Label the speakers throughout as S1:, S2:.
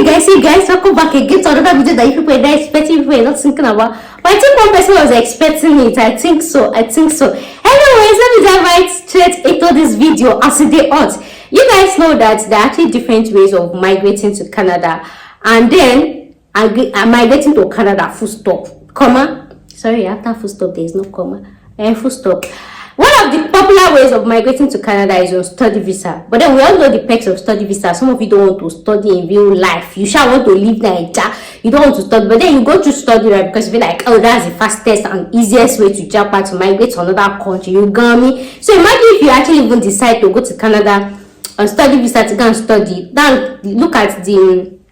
S1: guys, welcome back again to another video that you people are not expecting, people are not thinking about. But I think one person was expecting it. I think so. Anyways, let me dive right straight into this video as a day out. You guys know that there are actually different ways of migrating to Canada, and then I'm migrating to Canada, full stop, comma. Sorry, after full stop there is no comma. Full stop. One of the popular ways of migrating to Canada is on study visa. But then we all know the perks of study visa. Some of you don't want to study in real life. You shall want to live Nigeria. You don't want to study. But then you go to study, right? Because you feel like, oh, that's the fastest and easiest way to jump out to migrate to another country. You got me? So imagine if you actually even decide to go to Canada on study visa to go and study. Then look at the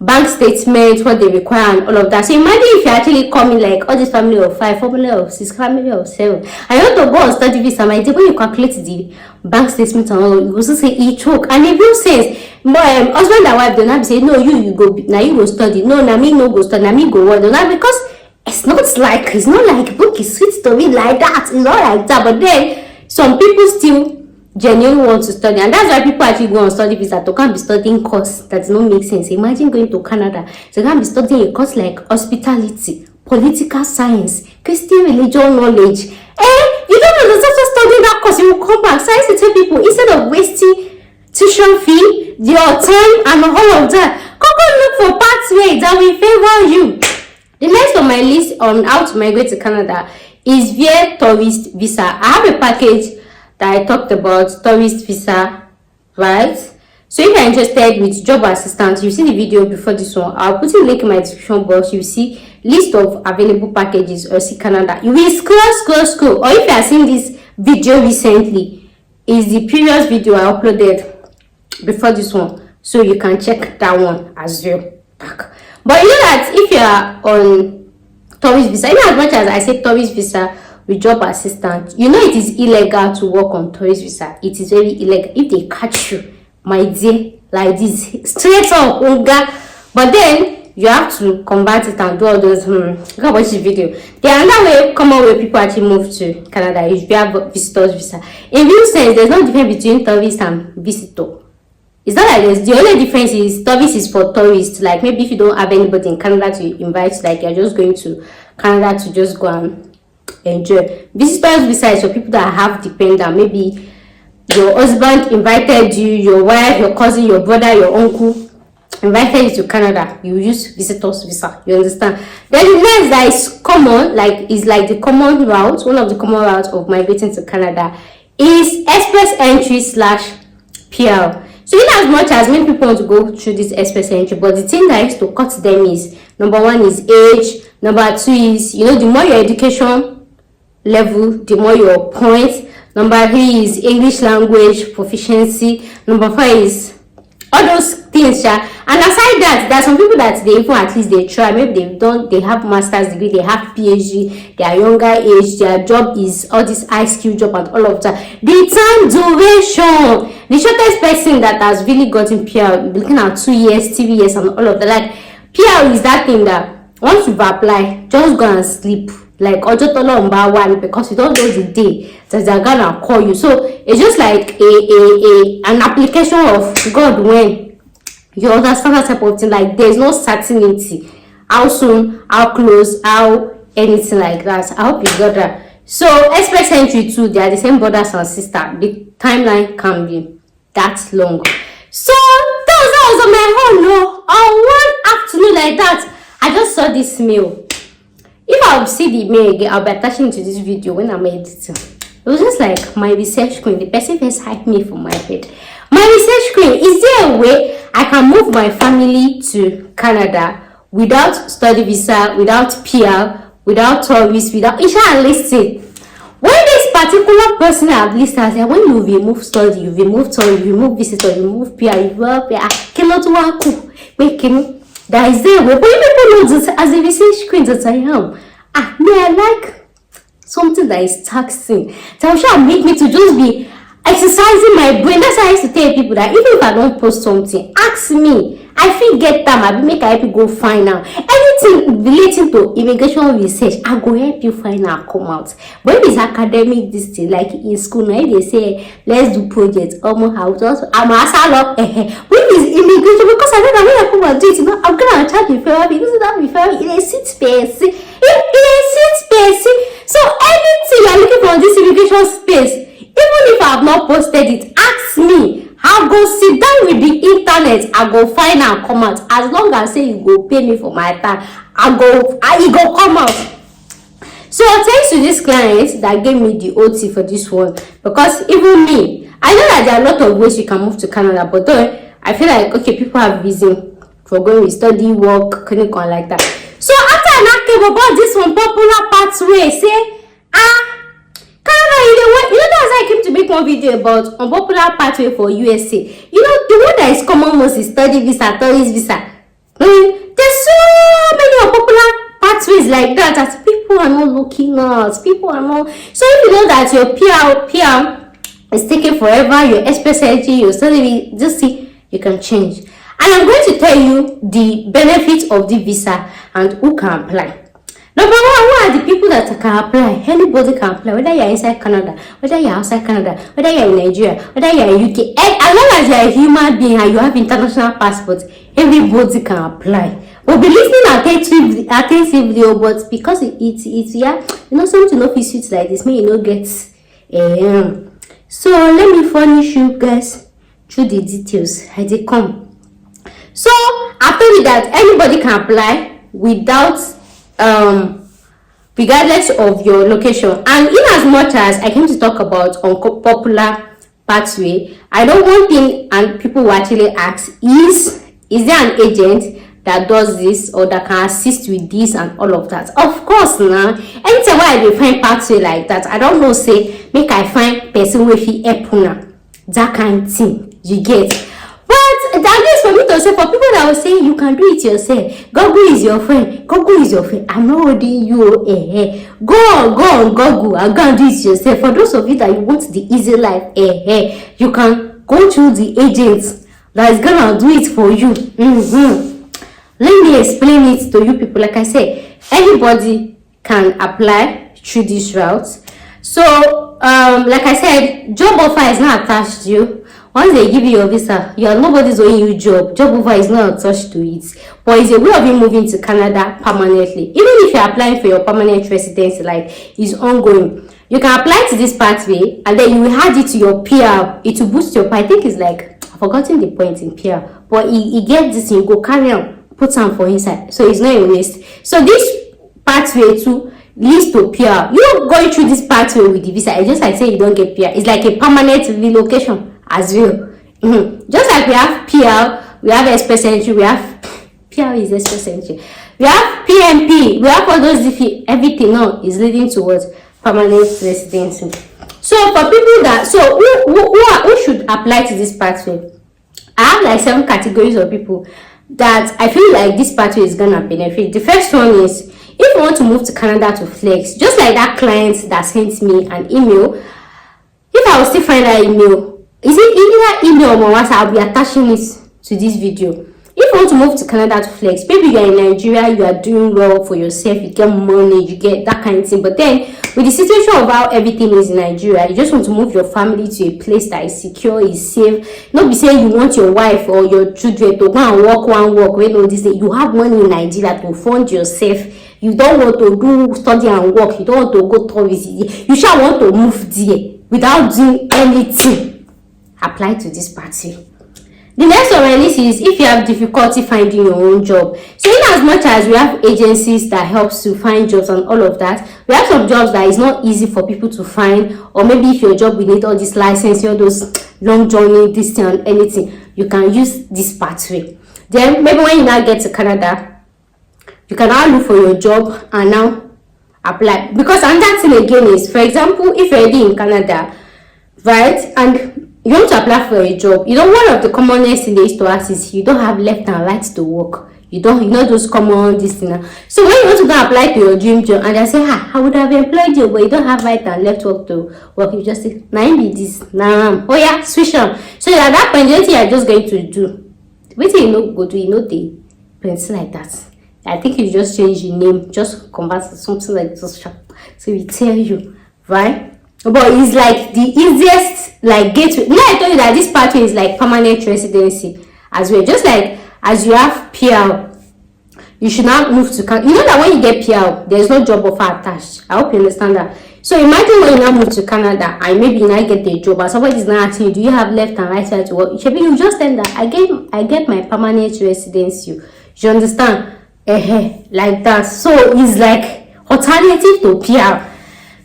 S1: bank statements, what they require and all of that. So imagine if you actually come in like all this family of 5, family of 6, family of 7, and you want to go on study visa. When you calculate the bank statements and all, you also say it choke. And if you say husband and wife, don't have to say no, you go now, you go study, no, now me no go study, now me go work, don't have, because it's not like book is sweet to me like that. It's not like that. But then some people still genuinely want to study, and that's why people actually go on study visa to can't be studying course that does not make sense. Imagine going to Canada, so you can't be studying a course like hospitality, political science, Christian religion knowledge. You don't know just studying that course, you will come back. So I used to tell people, instead of wasting tuition fee, your time and all of that, go look for pathways that will favor you. The next on my list on how to migrate to Canada is via tourist visa. I have a package that I talked about, tourist visa, right? So if you're interested with job assistance, you see the video before this one. I'll put a link in my description box. You see list of available packages or see Canada. You will scroll. Or if you are seeing this video recently, is the previous video I uploaded before this one, so you can check that one as well. But you know that if you are on tourist visa, even as much as I say tourist visa with job assistant, you know it is illegal to work on tourist visa. It is very illegal. If they catch you, my dear, like this, straight up, but then you have to convert it and do all those. You can watch this video. The another common way people actually move to Canada is via visitors visa. In real sense, there's no difference between tourist and visitor. It's not like this. The only difference is tourist is for tourists. Like maybe if you don't have anybody in Canada to invite, like you're just going to Canada to just go and enjoy. Visitors visa is for people that have dependent. Maybe your husband invited you, your wife, your cousin, your brother, your uncle invited you to Canada. You use visitors visa. You understand? Then the next that is common, is like the common route. One of the common routes of migrating to Canada is express entry / PR. So in as much as many people want to go through this express entry, but the thing that is to cut them is, number one is age, number two is, the more your education level, the more your points. Number 3 is English language proficiency. Number 4 is all those things. And aside that, there are some people that they even at least they try. Maybe they have master's degree, they have PhD, they are younger age, their job is all this high skill job and all of that. The time duration, the shortest person that has really gotten PR, looking at 2 years, 3 years and all of that. Like PR is that thing that once you've applied, just go and sleep. Like one, because you don't know the day that they're gonna call you. So it's just like an application of God when you understand that type of thing. Like there's no certainty how soon, how close, how anything like that. I hope you got that. So express entry too, they are the same brothers and sisters. The timeline can be that long. So that was on my own. On one afternoon like that, I just saw this mail. If I'll see the mail again, I'll be attaching to this video when I'm editing. It was just like my research screen. The person first hyped me for my bed. My research screen, is there a way I can move my family to Canada without study visa, without PR, without tourist, without listing? When this particular person I've listed, I said, when you remove study, you remove tourist, you remove visitor, you remove PR, you remove PR, that is there. But people know this as a research screen that I am. I like something that is taxing. That will make me to just be exercising my brain. That's why I used to tell people that even if I don't post something, ask me. I feel get time. I make help you go find out. Anything relating to immigration research, I go help you find out, come out. But if it's academic, this thing, like in school, now if they say let's do projects, I'm a salon. When it's immigration, because I know that when I come gonna do it, I'm gonna charge referral fee. This is not referral fee. It is 6 space. It is 6 space. So anything you're looking for in this immigration space, even if I have not posted it, ask me. I'll go sit down with the internet. I go find and come out. As long as say you go pay me for my time, it go come out. So thanks to this client that gave me the OT for this one, because even me, I know that there are a lot of ways you can move to Canada, but though I feel like okay, people have reason for going with study, work, clinical like that. So after I came about this one popular pathway, say Canada, you know that's why I came to make one video about unpopular pathway for USA. You know the one that is common most is study visa, tourist visa. There's so many unpopular pathways like that that people are not looking at. People are not. So if you know that your PR is taking forever, your express entry, your study, just see you can change. And I'm going to tell you the benefits of the visa and who can apply. Number one, who are the people that can apply? Anybody can apply, whether you're inside Canada, whether you're outside Canada, whether you're in Nigeria, whether you're in UK. As long as you're a human being and you have international passport, everybody can apply. We'll be listening attentively, but because it's yeah, you know, something of issues like this, may you know get. So let me furnish you guys through the details as they come. So after that, anybody can apply without regardless of your location. And in as much as I came to talk about unpopular pathway, I know one thing and people will actually ask is there an agent that does this or that can assist with this and all of that? Of course now. Anytime I will find pathway like that, I don't know say make I find person with that kind of thing, you get. But that is for me to say, for people that will say you can do it yourself. Google is your friend. Google is your friend. I'm not holding you. Go on Google and go and do it yourself. For those of you that you want the easy life, you can go through the agents that is gonna do it for you. Let me explain it to you people. Like I said, anybody can apply through this route. So like I said, job offer is not attached to you. Once they give you your visa, nobody's owing you job offer is not attached to it, but it's a way of you moving to Canada permanently. Even if you're applying for your permanent residency, like it's ongoing, you can apply to this pathway and then you will add it to your PR. It will boost your PR. I think it's like, I've forgotten the point in PR, but it gets this thing, you go carry on, put some for inside, so it's not a waste. So this pathway too leads to PR. You're going through this pathway with the visa, it's just like say you don't get PR. It's like a permanent relocation as well. Just like we have PR, we have express entry, we have PR is express entry, we have PMP, we have all those everything now is leading towards permanent residency. So for people that who should apply to this pathway, I have like 7 categories of people that I feel like this pathway is gonna benefit. The first one is if you want to move to Canada to flex, just like that client that sent me an email. If I will still find that email, is it either email or WhatsApp? I'll be attaching it to this video. If you want to move to Canada to flex, maybe you are in Nigeria, you are doing well for yourself, you get money, you get that kind of thing. But then with the situation of how everything is in Nigeria, you just want to move your family to a place that is secure, is safe. Not be saying you want your wife or your children to go and work, when all this, you have money in Nigeria to fund yourself. You don't want to do study and work, you don't want to go tourist, you shall want to move there without doing anything. Apply to this party. The next one on my list is if you have difficulty finding your own job. So in as much as we have agencies that helps to find jobs and all of that, we have some jobs that is not easy for people to find, or maybe if your job will need all this license, all those long journey, this thing and anything, you can use this pathway. Then maybe when you now get to Canada, you can now look for your job and now apply. Because another thing again is, for example, if you're already in Canada, right, and you want to apply for a job, one of the commonest thing they used to ask is you don't have left and right to work. You know those common this thing. So when you want to go apply to your dream job and they say, I would have employed you, but you don't have right and left work to work, you just say, nah, be this, nah, oh yeah, switch on. So at that point, you are just going to do. Wait till go to, the plenty like that. I think you just change your name, just convert to something like this. So we tell you, right? But it's like the easiest like gateway. I told you that this pathway is like permanent residency as well. Just like as you have PR, you should not move to Canada. You know that when you get PR, there's no job offer attached. I hope you understand that. So imagine when you now move to Canada and maybe you now get a job and somebody is now asking you, do you have left and right side to work? You just tell that I get my permanent residency. You understand? Like that. So it's like alternative to PR.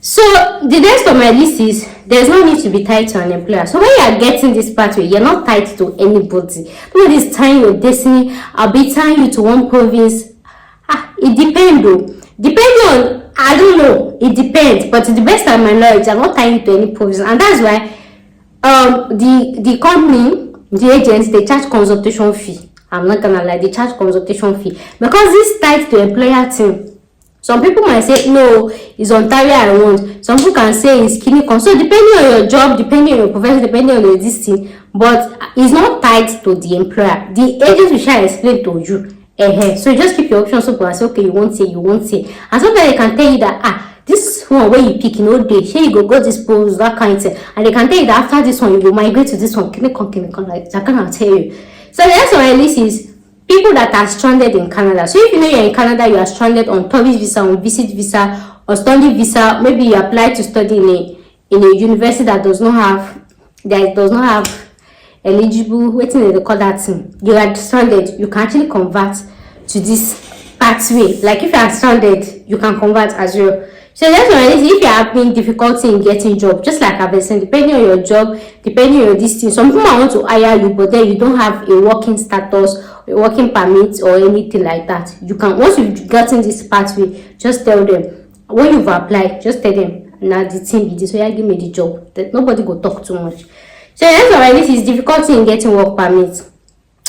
S1: So the next on my list is there's no need to be tied to an employer. So when you are getting this pathway, you're not tied to anybody. Nobody is tying your destiny. I'll be tying you to one province. It depends though. Depending on, I don't know. It depends. But to the best of my knowledge, I'm not tying you to any province. And that's why the company, the agents, they charge consultation fee. I'm not gonna lie, they charge consultation fee. Because this tied to employer thing. Some people might say, no, it's Ontario I want. Some people can say it's clinical. So depending on your job, depending on your profession, depending on your existing, but it's not tied to the employer. The agent will shall explain to you. So you just keep your options open and say, okay, you won't say. And sometimes they can tell you that, this one where you pick, day, here you go this post, that kind of thing. And they can tell you that after this one, you will migrate to this one. Clinical, like that can tell you. So the next one on my list is people that are stranded in Canada. So if you know you're in Canada, you are stranded on tourist visa, on visit visa, or study visa. Maybe you apply to study in a university that does not have eligible. Waiting they call that thing. You are stranded. You can actually convert to this pathway. Like if you are stranded, you can convert as well. So that's why if you are having difficulty in getting job, just like I've been saying, depending on your job, depending on your distance, some people want to hire you, but then you don't have a working status, a working permit, or anything like that. You can, once you've gotten this pathway, just tell them when you've applied, just tell them, now the team be this, so yeah, give me the job. That nobody go talk too much. So that's why this is difficulty in getting work permit.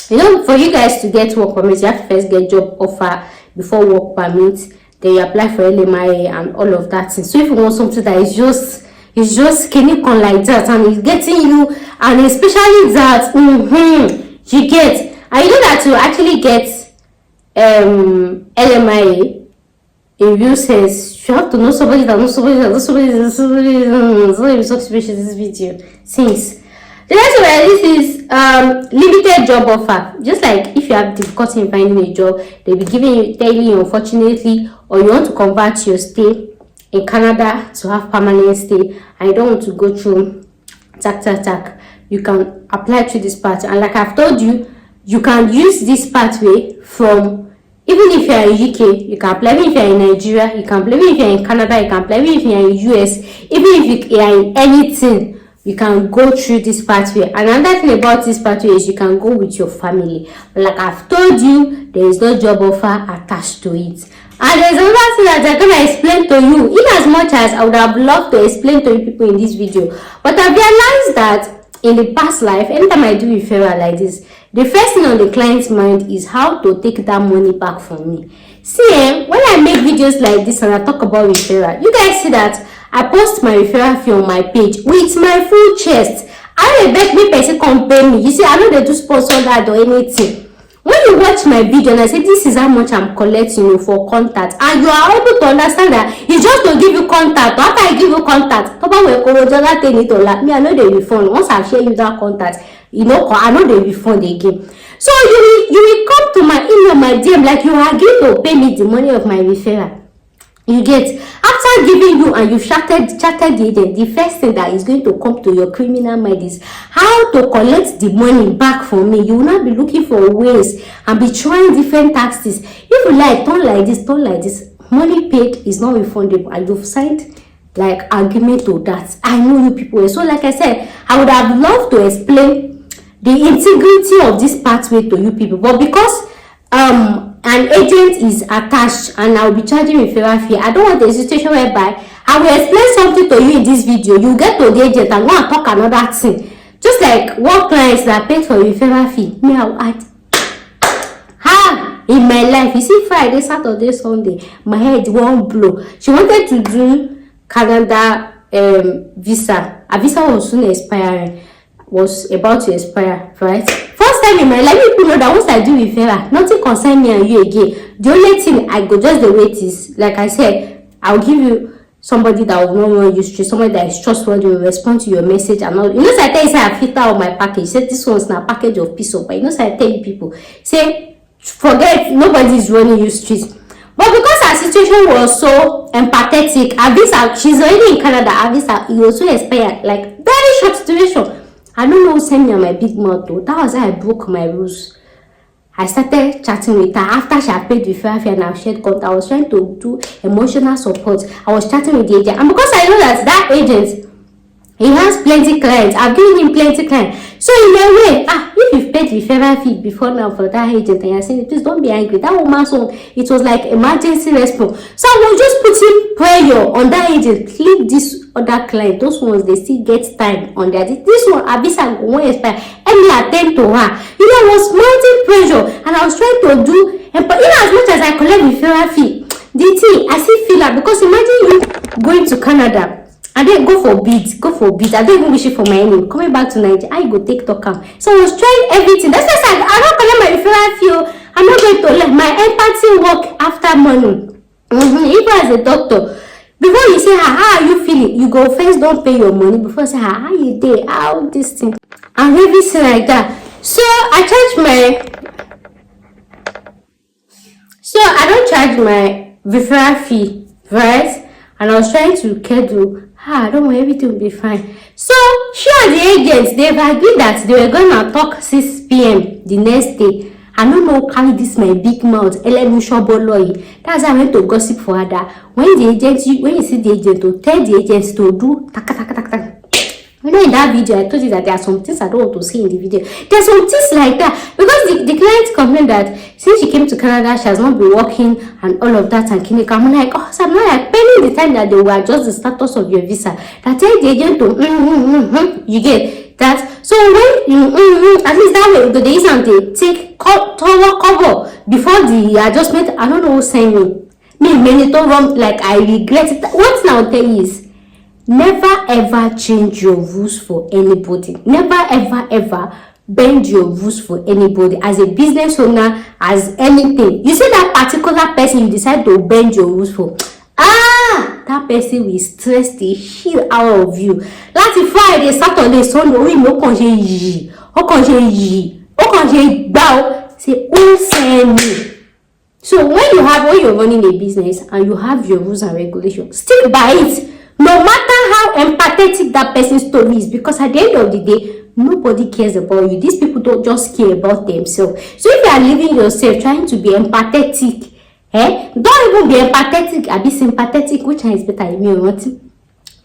S1: You know, for you guys to get work permit, you have to first get job offer before work permit. Then you apply for LMIA and all of that. So if you want something that is just clinical like that and it's getting you, and especially that you get, and you know that to actually get LMIA in real sense, you have to know somebody that knows somebody that knows somebody that knows somebody. So this video since. The next one, this is limited job offer. Just like if you have difficulty in finding a job, they'll be telling you unfortunately, or you want to convert your stay in Canada to have permanent stay, and you don't want to go through tack. You can apply to this pathway, and like I've told you, you can use this pathway from, even if you're in UK, you can apply. Even if you're in Nigeria, you can apply. Even if you're in Canada, you can apply. Even if you're in US, even if you're in anything, you can go through this pathway. And another thing about this pathway is you can go with your family. But like I've told you, there is no job offer attached to it. And there's another thing that I'm going to explain to you, in as much as I would have loved to explain to you people in this video. But I realized that in the past life, anytime I do referral like this, the first thing on the client's mind is how to take that money back from me. See, when I make videos like this and I talk about referral, you guys see that I post my referral fee on my page with my full chest. I don't beg me person come pay me. You see, I know they do sponsor that or anything. When you watch my video and I say this is how much I'm collecting for contact, and you are able to understand that it's just to give you contact. After I give you contact, me I know they refund. Once I share you that contact, I know they refund again. So you will come to my email, my DM, like you are going to pay me the money of my referral. You get, after giving you and you've chatted the agent, the first thing that is going to come to your criminal mind is how to collect the money back from me. You will not be looking for ways and be trying different tactics. If you like, turn like this, money paid is not refundable, and you've signed like agreement to that. I know you people. So like I said, I would have loved to explain the integrity of this pathway to you people, but because an agent is attached and I'll be charging referral fee, I don't want a situation whereby I will explain something to you in this video, you get to the agent and go and talk another thing. Just like one client that paid for referral fee, me I'll add in my life. You see, Friday, Saturday, Sunday, my head won't blow. She wanted to do Canada visa. A visa was soon expiring, was about to expire, right? First time in my life, people know that once I do referral, nothing concern me and you again. The only thing I go just the wait is, like I said, I'll give you somebody that will not run you straight, somebody that is trustworthy, will respond to your message and all. You know, so I tell you, say I filter out my package. Say this one's not a package of peace of mind. You know, so I tell you people, say forget, nobody is running you straight. But because her situation was so empathetic, her visa, she's already in Canada, her visa, it was so expired, like very short duration. I don't know who sent me on my big mouth though. That was how I broke my rules. I started chatting with her after she had paid the fare and I shared contact. I was trying to do emotional support. I was chatting with the agent, and because I know that agent, he has plenty clients. I've given him plenty clients. So in a way, if you've paid the fare fee before now for that agent and you're saying, please don't be angry. That woman's own, it was like emergency response. So I was just putting pressure on that agent. Leave this other client. Those ones, they still get time on their. This one, Abisa won't expire. Let me attend to her. You know, I was mounting pressure and I was trying to do, but in as much as I collect the fare fee, the thing, I still feel that, because imagine you going to Canada. And then go for beads. I don't even wish it for my enemy. Coming back to Nigeria, I go take talk am. So I was trying everything. That's why I don't collect my referral fee. I'm not going to let my empathy work after money. Even as a doctor, before you say how are you feeling, you go first don't pay your money before you say how you dey, how this thing, and everything like that. So I don't charge my referral fee, right? And I was trying to schedule. Don't worry, everything will be fine. So she and the agents, they've agreed that they were gonna talk 6 p.m. the next day. I don't know, carry this my big mouth. That's how I went to gossip for her that when you see the agent, to tell the agents to do taka taka taka taka. You know, in that video, I told you that there are some things I don't want to see in the video. There's some things like that. Because the client complained that since she came to Canada, she has not been working and all of that. And clinic, I'm like, so I'm not like pending the time that they will adjust the status of your visa. That tell the agent to, you get that. So when at least that way, the days and they take cover before the adjustment, I don't know who sent me. Many don't run, like I regret it. What now tell you is, never ever change your rules for anybody. Never ever bend your rules for anybody. As a business owner, as anything, you see that particular person you decide to bend your rules for, that person will stress the shit out of you. Like Friday, Saturday, Sunday, we no congé yi, o congé bow, say oh send me. So when you're running a business and you have your rules and regulations, stick by it. No matter how empathetic that person's story is, because at the end of the day, nobody cares about you. These people don't just care about themselves. So if you are living yourself trying to be empathetic, don't even be empathetic and be sympathetic, which is better in me.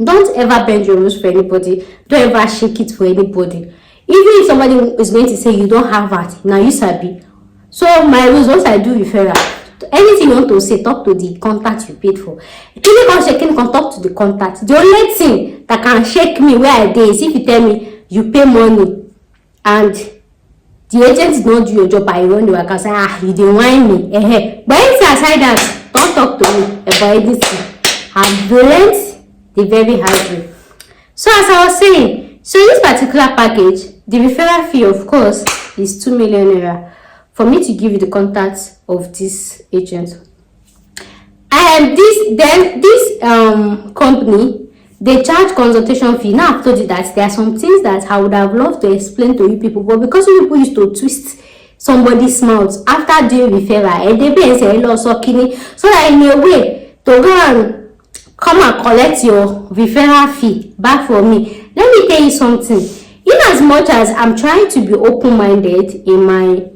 S1: Don't ever bend your rules for anybody. Don't ever shake it for anybody. Even if somebody is going to say you don't have that, now you sabi. So my rules, once I do referral, anything you want to say, talk to the contact you paid for. If you can't shake it, talk to the contact. The only thing that can shake me where I did is if you tell me you pay money and the agent don't do your job, I run the work and say, you didn't whine me. But anything aside that, don't talk to me about anything. I've learned the very hard way. So as I was saying, so this particular package, the referral fee, of course, is 2 million naira. For me to give you the contacts of this agent. And this company, they charge consultation fee. Now I've told you that there are some things that I would have loved to explain to you people, but because you people used to twist somebody's mouth after doing referral, and they pay say hello so kidney, so that in a way to go and come and collect your referral fee back for me. Let me tell you something. In as much as I'm trying to be open-minded in my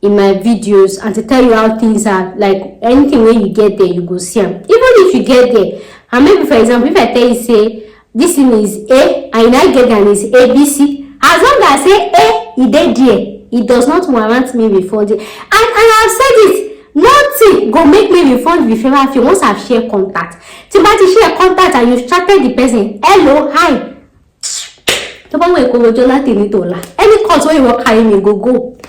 S1: videos and to tell you how things are, like anything when you get there you go see them. Even if you get there, and maybe for example if I tell you say this thing is A and I get there and it's ABC, as long as I say A it dey there, it does not warrant me refunding. And I've said it, nothing go make me refund referral fee once I've shared contact. To share contact and you've chatted the person, hello, hi. Any course where you work carry me go.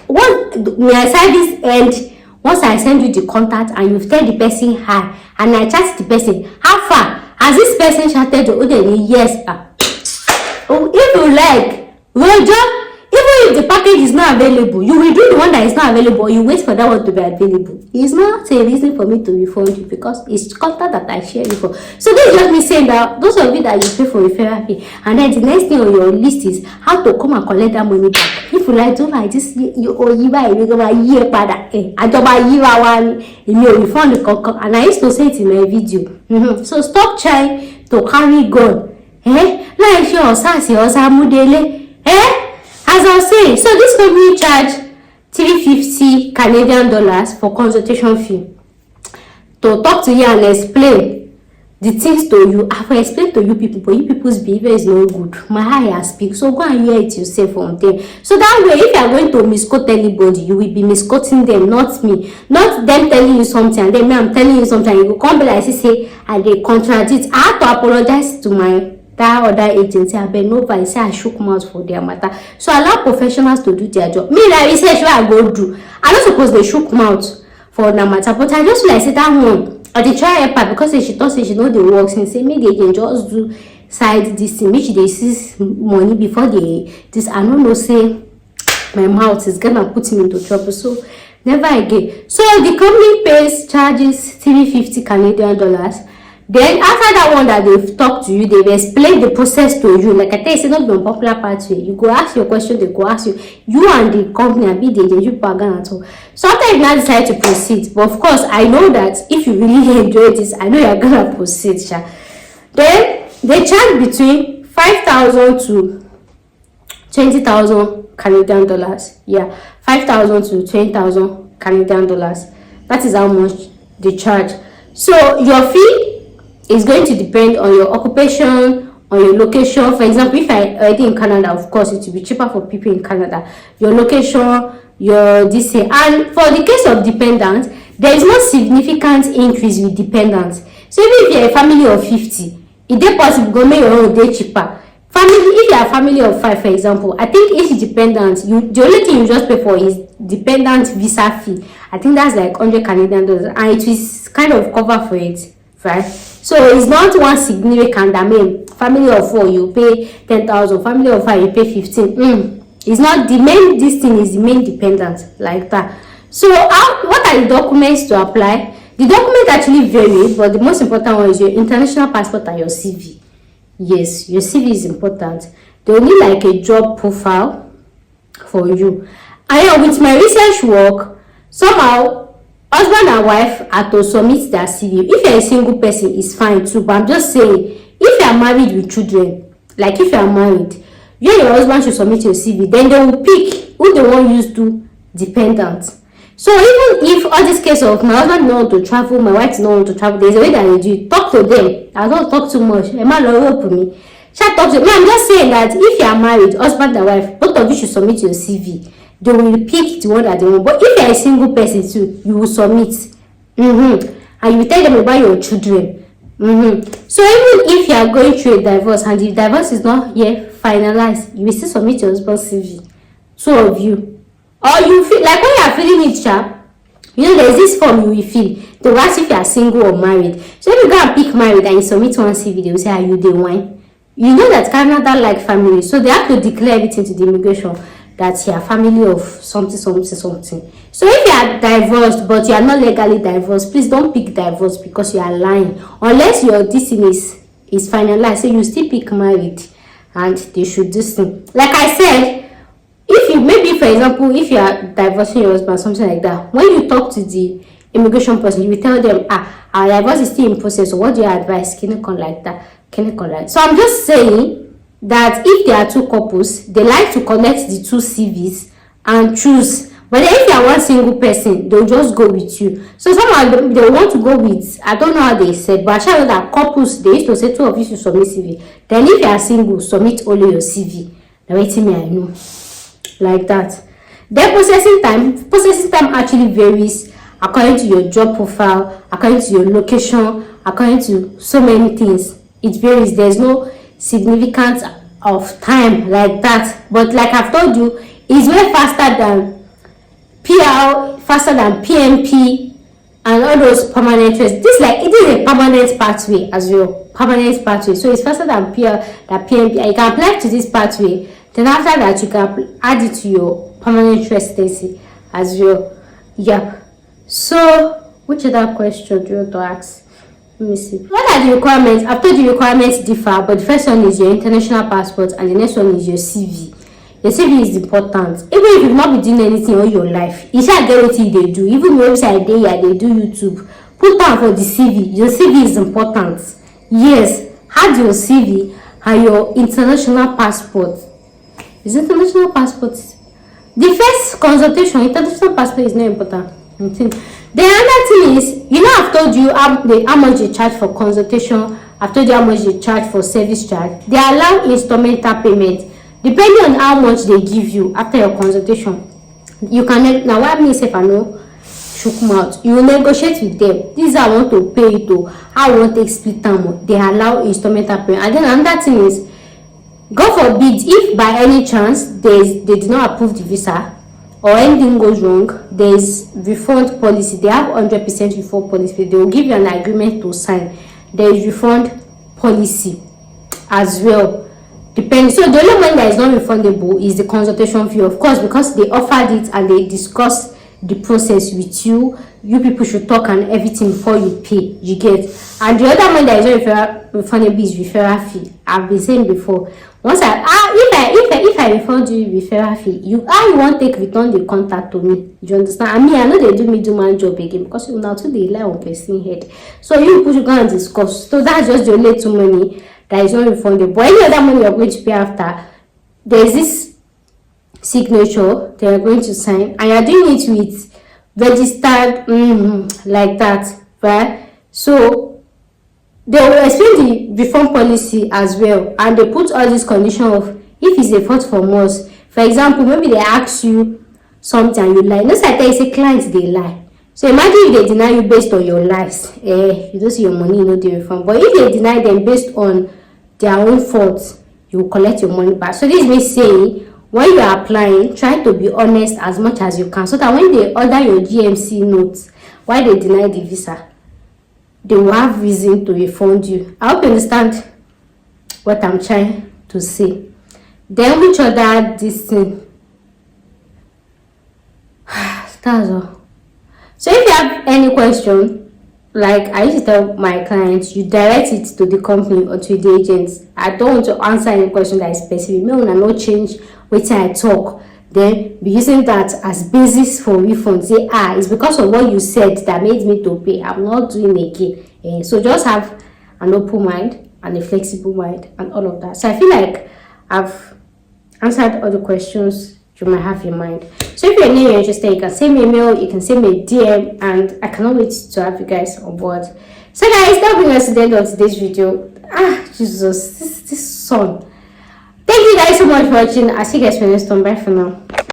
S1: Once my service end, once I send you the contact and you tell the person hi and I chat the person, how far has this person chatted you? Yes, if you like Roger, Even if the package is not available, you will do the one that is not available, you wait for that one to be available. It's not a reason for me to refund you because it's content that I share before. So this is just me saying that those of you that you pay for referral fee, and then the next thing on your list is how to come and collect that money back. If you like, do like this, you owe you buy a year pada. I don't buy you one, you refund the coco. And I used to say it in my video. So stop trying to carry gun. Like your sassy or samudele. As I was saying, so this company charge $350 Canadian dollars for consultation fee to talk to you and explain the things to you. I have explained to you people, but you people's behavior is not good. My eye speak, so go and hear it yourself from them. So that way, if you are going to misquote anybody, you will be misquoting them, not me. Not them telling you something and then me I'm telling you something. You will come back like say and they contradict. I have to apologize to that other agency. I been over and say I shook mouth for their matter. So allow professionals to do their job. Me, like research where I go do. I'm not supposed they shook mouth for their matter, but I just feel like say that one. Or they try help her because she thought she know the works and say maybe they can just do side this thing, which they see money before they this. I don't know say my mouth is gonna put me into trouble. So never again. So the company charges $350 Canadian dollars. Then after that one that they've talked to you, they've explained the process to you. Like I tell you, it's not the unpopular pathway. You go ask your question, they go ask you. You and the company are big, you bargain at all. So after you now decide to proceed, but of course, I know that if you really enjoy this, I know you're gonna proceed. Then they charge between 5,000 to 20,000 Canadian dollars. Yeah, 5,000 to 20,000 Canadian dollars. That is how much they charge. So your fee is going to depend on your occupation, on your location. For example, if I'm already in Canada, of course, it will be cheaper for people in Canada. Your location, your this, and for the case of dependents, there is no significant increase with dependents. So even if you're a family of 50, it is possible to make your own day cheaper. Family, if you are a family of 5, for example, I think if it's dependent, the only thing you just pay for is dependent visa fee. I think that's like 100 Canadian dollars, and it is kind of cover for it, right? So it's not one significant. I mean, family of 4 you pay 10,000, family of 5 you pay 15. It's not the main. This thing is the main dependent like that. So what are the documents to apply? The document actually varies, but the most important one is your international passport and your CV. Yes, your CV is important. They will need like a job profile for you. And with my research work, somehow husband and wife are to submit their CV. If you're a single person, it's fine too. But I'm just saying, if you are married with children, like if you are married, you and your husband should submit your CV. Then they will pick who they want you to do dependent. So even if all this case of my husband don't want to travel, my wife don't want to travel, there's a way that I do. Talk to them. I don't talk too much. Emma love me. Shall talk to me. I'm just saying that if you are married, husband and wife, both of you should submit your CV. They will pick the one that they want. But if you are a single person too, you will submit. And you will tell them about your children. So even if you are going through a divorce and the divorce is not yet finalized, you will still submit your husband's CV. 2 of you. Or you feel like when you are feeling it sharp, you know there's this form you will fill. They will ask if you are single or married. So if you go and pick married and you submit one CV, they will say, are you the one? You know that Canada like family, so they have to declare everything to the immigration that you are family of something. So if you are divorced but you are not legally divorced, please don't pick divorce because you are lying. Unless your destiny is finalized, so you still pick married and they should do something. Like I said, if you maybe for example, if you are divorcing your husband, something like that, when you talk to the immigration person, you will tell them, our divorce is still in process. So what do you advise? Can you come like that? Can you come like that? So I'm just saying that if there are 2 couples, they like to collect the 2 CVs and choose. But then if you are one single person, they'll just go with you. So somehow they want to go with, I don't know how they said, but I know that couples, they used to say 2 of you should submit CV. Then if you are single, submit only your CV. Now waiting me, I know. Like that. Then processing time actually varies according to your job profile, according to your location, according to so many things. It varies. There's no significance of time like that. But like I've told you, it's way faster than PR, faster than PMP and all those permanent rates. This it is a permanent pathway as well. Permanent pathway. So it's faster than PR, than PMP. And you can apply to this pathway Then after that, you can add it to your permanent residency as well. Yep. So which other question do you want to ask? Let me see. What are the requirements? I've told you requirements differ, but the first one is your international passport and the next one is your CV. Your CV is important. Even if you've not been doing anything all your life, you shall get what they do. Even website they do YouTube. Put down for the CV. Your CV is important. Yes, add your CV and your international passport. Is international passport? The first consultation, international passport is not important. The other thing is, you know, I've told you how much they charge for consultation. I've told you how much they charge for service charge. They allow instrumental payment depending on how much they give you after your consultation. You can now what means if I know shook mouth, you will negotiate with them. This is how I want to pay it to, how I want to split them. They allow instrumental payment. And then another thing is, God forbid, if by any chance they did not approve the visa or anything goes wrong, there's refund policy. They have 100% refund policy. They will give you an agreement to sign. There is refund policy as well. Depends. So the only one that is not refundable is the consultation fee, of course, because they offered it and they discussed the process with you. You people should talk and everything before you pay. You get. And the other one that is not refundable is referral fee. I've been saying before. Once if I refund you referral fee, you won't take return the contact to me. You understand? I mean, I know they do me do my job again because you now too they lie on person head. So you push go and discuss. So that's just your little money that is not refundable. But any other money you're going to pay after, there is this signature they are going to sign, and you're doing it with registered like that, right? So they will explain the refund policy as well, and they put all this condition of if it's a fault from us. For example, maybe they ask you something and you lie. No, I tell you, say clients they lie. So imagine if they deny you based on your lies, you don't see your money, you know the refund. But if they deny them based on their own faults, you will collect your money back. So this means saying when you are applying, try to be honest as much as you can, so that when they order your GMC notes, why they deny the visa, they will have reason to refund you. I hope you understand what I'm trying to say. Then which other this thing? That's all. So if you have any question, like I used to tell my clients, you direct it to the company or to the agents. I don't want to answer any question that is specific. No, no change waiting I talk. Then be using that as basis for refund. Say, it's because of what you said that made me to pay. I'm not doing again. So just have an open mind and a flexible mind and all of that. So I feel like I've answered all the questions you might have in mind. So if you're new or interested, you can send me a mail, you can send me a DM, and I cannot wait to have you guys on board. So guys, that brings us to the end of today's video. Jesus, this sun. Thank you guys so much for watching. I'll see you guys for the next one. Bye for now.